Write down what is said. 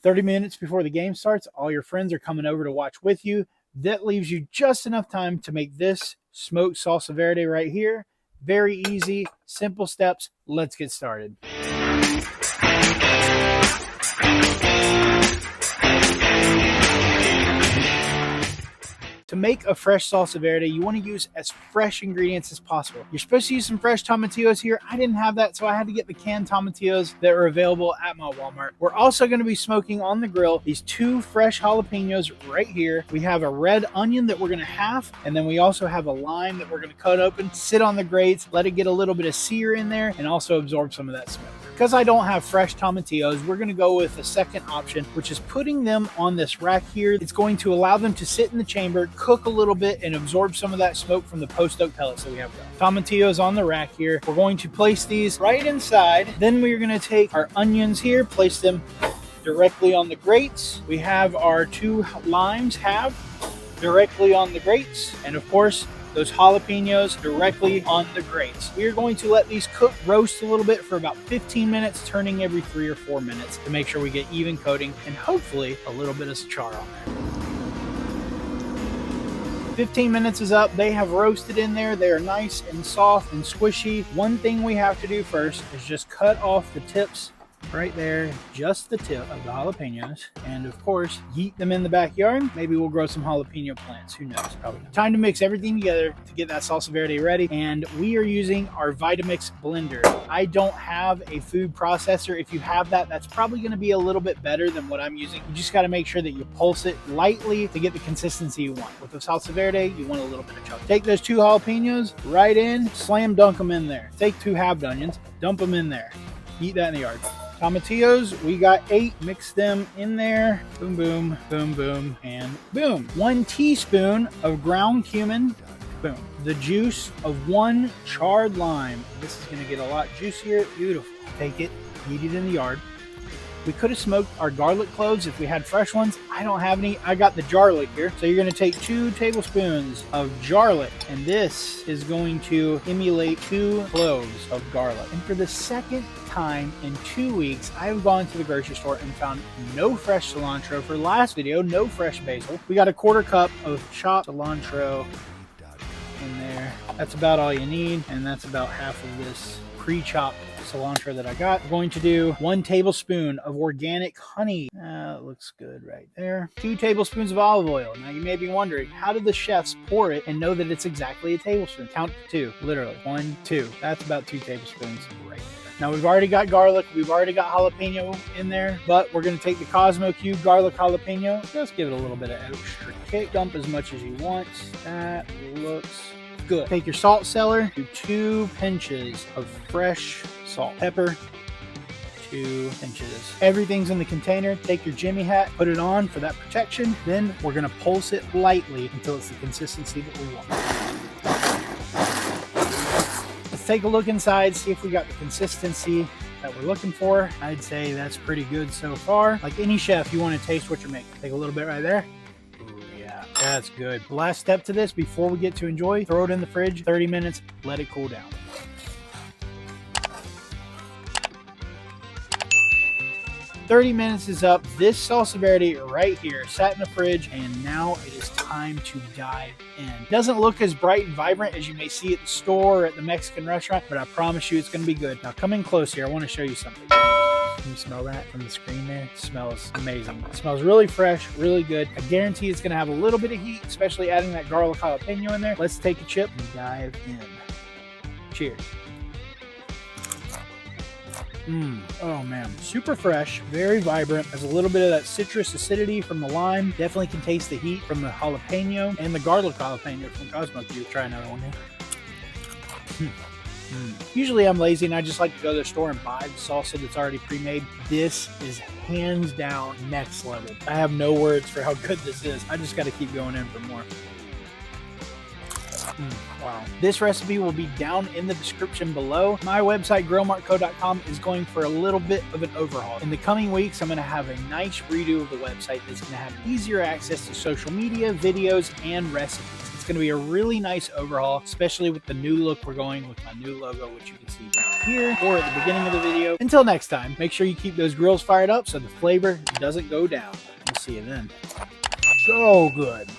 30 minutes before the game starts, all your friends are coming over to watch with you. That leaves you just enough time to make this smoked salsa verde right here. Very easy, simple steps. Let's get started. To make a fresh salsa verde, you want to use as fresh ingredients as possible. You're supposed to use some fresh tomatillos here. I didn't have that, so I had to get the canned tomatillos that are available at my Walmart. We're also going to be smoking on the grill these 2 fresh jalapeños right here. We have a red onion that we're going to half, and then we also have a lime that we're going to cut open, sit on the grates, let it get a little bit of sear in there, and also absorb some of that smoke. Because I don't have fresh tomatillos, we're going to go with the second option, which is putting them on this rack here. It's going to allow them to sit in the chamber, cook a little bit, and absorb some of that smoke from the post oak pellets that we have. Tomatillos on the rack here. We're going to place these right inside. Then we're going to take our onions here, place them directly on the grates. We have our 2 limes halved directly on the grates, and of course, those jalapeños directly on the grates. We are going to let these cook, roast a little bit for about 15 minutes, turning every 3 or 4 minutes to make sure we get even coating and hopefully a little bit of char on there. 15 minutes is up. They have roasted in there. They are nice and soft and squishy. One thing we have to do first is just cut off the tips right there, just the tip of the jalapeños, and of course yeet them in the backyard. Maybe we'll grow some jalapeno plants, who knows, probably not. Time to mix everything together to get that salsa verde ready, and we are using our Vitamix blender. I don't have a food processor. If you have that, that's probably going to be a little bit better than what I'm using. You just got to make sure that you pulse it lightly to get the consistency you want. With the salsa verde, you want a little bit of chunk. Take those 2 jalapeños right in, slam dunk them in there. Take 2 halved onions, dump them in there, eat that in the yard. Tomatillos, we got 8, mix them in there, boom, boom, boom, boom, and boom. 1 teaspoon of ground cumin, boom. The juice of 1 charred lime. This is gonna get a lot juicier, beautiful. Take it, eat it in the yard. We could have smoked our garlic cloves if we had fresh ones. I don't have any. I got the jarlic here. So you're going to take 2 tablespoons of jarlic, and this is going to emulate 2 cloves of garlic. And for the second time in 2 weeks, I've gone to the grocery store and found no fresh cilantro. For last video, no fresh basil. We got a 1/4 cup of chopped cilantro in there. That's about all you need, and that's about half of this pre-chopped cilantro that I got. I'm going to do 1 tablespoon of organic honey. That looks good right there. 2 tablespoons of olive oil. Now you may be wondering, how did the chefs pour it and know that it's exactly a tablespoon? Count to 2, literally. 1, 2. That's about 2 tablespoons right there. Now we've already got garlic, we've already got jalapeno in there, but we're going to take the Cosmo Cube garlic jalapeno. Just give it a little bit of extra kick. Dump as much as you want. That looks good. Take your salt cellar, do 2 pinches of fresh salt. Pepper, 2 pinches. Everything's in the container. Take your Jimmy hat, put it on for that protection. Then we're going to pulse it lightly until it's the consistency that we want. Let's take a look inside, see if we got the consistency that we're looking for. I'd say that's pretty good so far. Like any chef, you want to taste what you're making. Take a little bit right there. That's good. The last step to this before we get to enjoy, throw it in the fridge, 30 minutes, let it cool down. "30 minutes is up. This salsa verde right here sat in the fridge, and now it is time to dive in. Doesn't look as bright and vibrant as you may see at the store or at the Mexican restaurant, but I promise you it's going to be good. Now come in close here. I want to show you something. Can you smell that from the screen there? It smells amazing. It smells really fresh, really good. I guarantee it's going to have a little bit of heat, especially adding that garlic jalapeno in there. Let's take a chip and dive in. Cheers. Oh man, super fresh, very vibrant. Has a little bit of that citrus acidity from the lime. Definitely can taste the heat from the jalapeno and the garlic jalapeno from Cosmo Cube. Try another one here. Usually I'm lazy and I just like to go to the store and buy the salsa that's already pre-made. This is hands down next level. I have no words for how good this is. I just got to keep going in for more. Wow. This recipe will be down in the description below. My website, grillmartco.com, is going for a little bit of an overhaul. In the coming weeks, I'm going to have a nice redo of the website that's going to have easier access to social media, videos, and recipes. It's going to be a really nice overhaul, especially with the new look we're going with my new logo, which you can see down here or at the beginning of the video. Until next time, make sure you keep those grills fired up so the flavor doesn't go down. We'll see you then. So good.